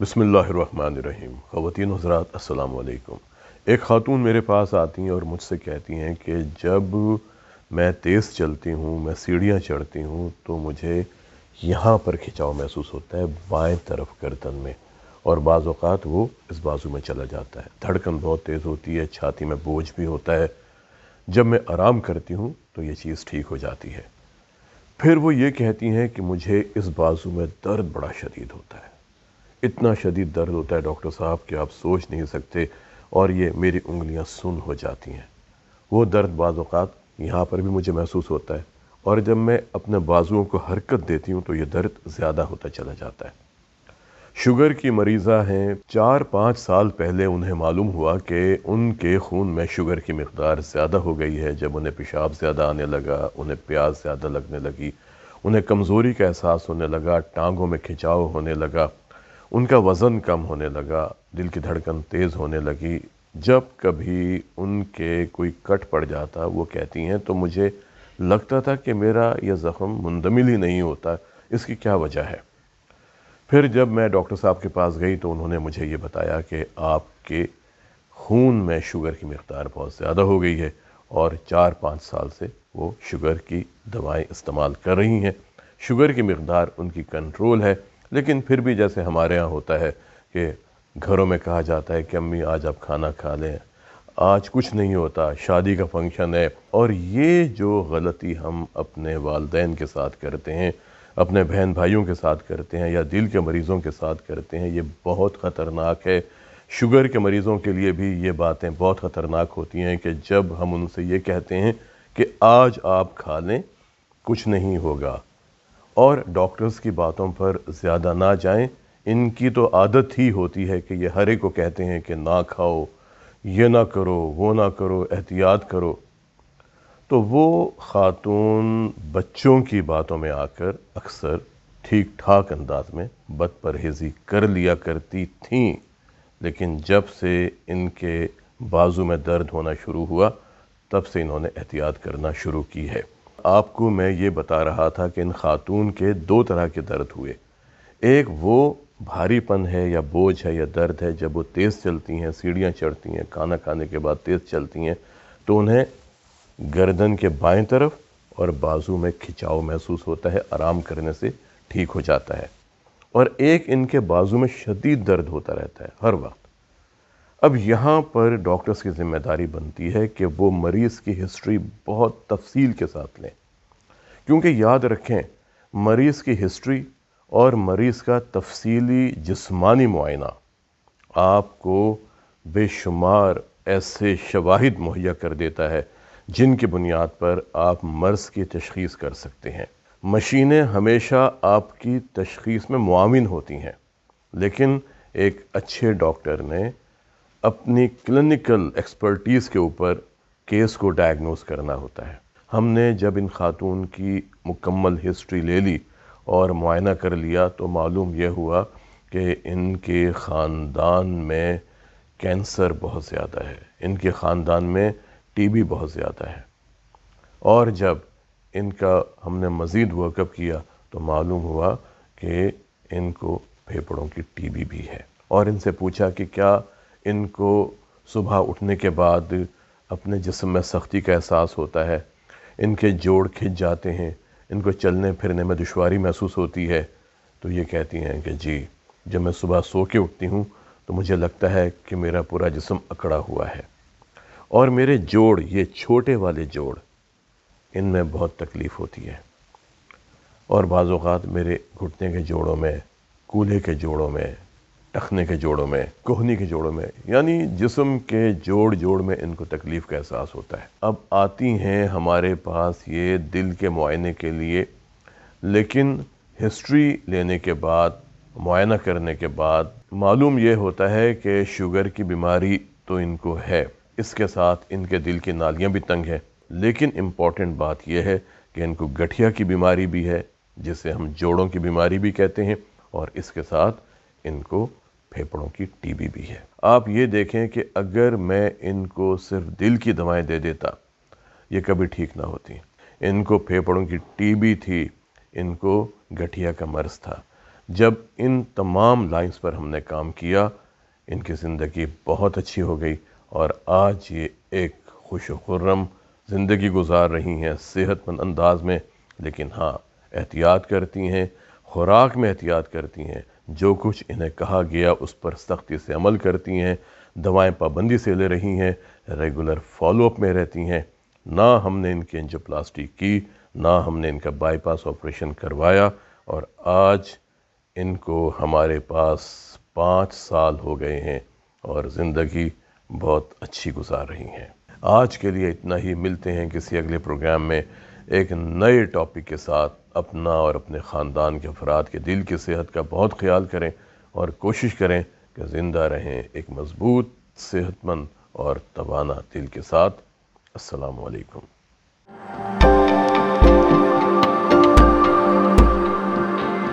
बिस्मिल्लाहिर्रहमानिर्रहीम। ख़वातीन हज़रात अस्सलाम वालेकुम। एक ख़ातून मेरे पास आती हैं और मुझसे कहती हैं कि जब मैं तेज़ चलती हूँ, मैं सीढ़ियाँ चढ़ती हूँ तो मुझे यहाँ पर खिंचाव महसूस होता है, बाएं तरफ गर्दन में, और बाज़ औक़ात वो इस बाजू में चला जाता है। धड़कन बहुत तेज़ होती है, छाती में बोझ भी होता है। जब मैं आराम करती हूँ तो ये चीज़ ठीक हो जाती है। फिर वो ये कहती हैं कि मुझे इस बाजू में दर्द बड़ा शदीद होता है, इतना शदीद दर्द होता है डॉक्टर साहब कि आप सोच नहीं सकते, और ये मेरी उंगलियां सुन्न हो जाती हैं। वो दर्द बाज़ औक़ात यहाँ पर भी मुझे महसूस होता है, और जब मैं अपने बाजुओं को हरकत देती हूँ तो ये दर्द ज़्यादा होता चला जाता है। शुगर की मरीज़ा हैं। 4-5 साल पहले उन्हें मालूम हुआ कि उनके खून में शुगर की मिक़दार ज़्यादा हो गई है। जब उन्हें पेशाब ज़्यादा आने लगा, उन्हें प्यास ज़्यादा लगने लगी, उन्हें कमज़ोरी का एहसास होने लगा, टांगों में खिंचाव होने लगा, उनका वज़न कम होने लगा, दिल की धड़कन तेज़ होने लगी। जब कभी उनके कोई कट पड़ जाता, वो कहती हैं, तो मुझे लगता था कि मेरा यह ज़ख़म मुंदमिल ही नहीं होता, इसकी क्या वजह है। फिर जब मैं डॉक्टर साहब के पास गई तो उन्होंने मुझे ये बताया कि आपके खून में शुगर की मिक़दार बहुत ज़्यादा हो गई है, और 4-5 साल से वो शुगर की दवाएं इस्तेमाल कर रही हैं। शुगर की मिक़दार उनकी कंट्रोल है, लेकिन फिर भी जैसे हमारे यहाँ होता है कि घरों में कहा जाता है कि अम्मी आज आप खाना खा लें, आज कुछ नहीं होता, शादी का फंक्शन है। और ये जो गलती हम अपने वालिदैन के साथ करते हैं, अपने बहन भाइयों के साथ करते हैं, या दिल के मरीज़ों के साथ करते हैं, ये बहुत ख़तरनाक है। शुगर के मरीज़ों के लिए भी ये बातें बहुत ख़तरनाक होती हैं कि जब हम उनसे ये कहते हैं कि आज आप खा लें, कुछ नहीं होगा, और डॉक्टर्स की बातों पर ज़्यादा ना जाएं। इनकी तो आदत ही होती है कि ये हर एक को कहते हैं कि ना खाओ, ये ना करो, वो ना करो, एहतियात करो। तो वो ख़ातून बच्चों की बातों में आकर अक्सर ठीक ठाक अंदाज में बदपरहेज़ी कर लिया करती थीं, लेकिन जब से इनके बाजू में दर्द होना शुरू हुआ, तब से इन्होंने एहतियात करना शुरू की है। आपको मैं ये बता रहा था कि इन ख़ातून के 2 तरह के दर्द हुए। एक वो भारीपन है या बोझ है या दर्द है, जब वो तेज़ चलती हैं, सीढ़ियाँ चढ़ती हैं, खाना खाने के बाद तेज़ चलती हैं, तो उन्हें गर्दन के बाएं तरफ और बाजू में खिंचाव महसूस होता है, आराम करने से ठीक हो जाता है। और एक इनके बाजू में शदीद दर्द होता रहता है हर वक्त। अब यहाँ पर डॉक्टर्स की ज़िम्मेदारी बनती है कि वो मरीज़ की हिस्ट्री बहुत तफसील के साथ लें, क्योंकि याद रखें, मरीज़ की हिस्ट्री और मरीज़ का तफसीली जिस्मानी मुआयना आपको बेशुमार ऐसे शवाहिद मुहैया कर देता है जिनकी बुनियाद पर आप मर्ज़ की तशख़ीस कर सकते हैं। मशीनें हमेशा आपकी तशख़ीस में मुआविन होती हैं, लेकिन एक अच्छे डॉक्टर ने अपनी क्लिनिकल एक्सपर्टीज़ के ऊपर केस को डायग्नोस करना होता है। हमने जब इन ख़ातून की मुकम्मल हिस्ट्री ले ली और मुआयना कर लिया, तो मालूम यह हुआ कि इनके ख़ानदान में कैंसर बहुत ज़्यादा है, इनके ख़ानदान में टीबी बहुत ज़्यादा है। और जब इनका हमने मज़ीद वर्कअप किया तो मालूम हुआ कि इनको फेफड़ों की टीबी भी है। और इनसे पूछा कि क्या इनको सुबह उठने के बाद अपने जिस्म में सख्ती का एहसास होता है, इनके जोड़ खिंच जाते हैं, इनको चलने फिरने में दुश्वारी महसूस होती है। तो ये कहती हैं कि जी, जब मैं सुबह सो के उठती हूँ तो मुझे लगता है कि मेरा पूरा जिस्म अकड़ा हुआ है, और मेरे जोड़, ये छोटे वाले जोड़, इनमें बहुत तकलीफ़ होती है। और बाज़ औक़ात मेरे घुटने के जोड़ों में, कूल्हे के जोड़ों में, टखने के जोड़ों में, कोहनी के जोड़ों में, यानी जिस्म के जोड़ जोड़ में इनको तकलीफ़ का एहसास होता है। अब आती हैं हमारे पास ये दिल के मुआयने के लिए, लेकिन हिस्ट्री लेने के बाद, मुआयना करने के बाद मालूम ये होता है कि शुगर की बीमारी तो इनको है, इसके साथ इनके दिल की नालियाँ भी तंग हैं। लेकिन इम्पॉर्टेंट बात यह है कि इनको गठिया की बीमारी भी है, जिसे हम जोड़ों की बीमारी भी कहते हैं, और इसके साथ इनको फेफड़ों की टीबी भी है। आप ये देखें कि अगर मैं इनको सिर्फ दिल की दवाएं दे देता, ये कभी ठीक ना होती। इनको फेफड़ों की टीबी थी, इनको गठिया का मर्ज़ था। जब इन तमाम लाइंस पर हमने काम किया, इनकी ज़िंदगी बहुत अच्छी हो गई और आज ये एक खुश व खुर्रम ज़िंदगी गुजार रही हैं सेहतमंद अंदाज में। लेकिन हाँ, एहतियात करती हैं, खुराक में एहतियात करती हैं, जो कुछ इन्हें कहा गया उस पर सख्ती से अमल करती हैं, दवाएं पाबंदी से ले रही हैं, रेगुलर फॉलोअप में रहती हैं। ना हमने इनकी एंजियोप्लास्टी की, ना हमने इनका बाईपास ऑपरेशन करवाया और आज इनको हमारे पास 5 साल हो गए हैं और ज़िंदगी बहुत अच्छी गुजार रही हैं। आज के लिए इतना ही। मिलते हैं किसी अगले प्रोग्राम में एक नए टॉपिक के साथ। अपना और अपने ख़ानदान के अफराद के दिल की सेहत का बहुत ख्याल करें और कोशिश करें कि ज़िंदा रहें एक मज़बूत, सेहतमंद और तवाना दिल के साथ। अस्सलामु अलैकुम।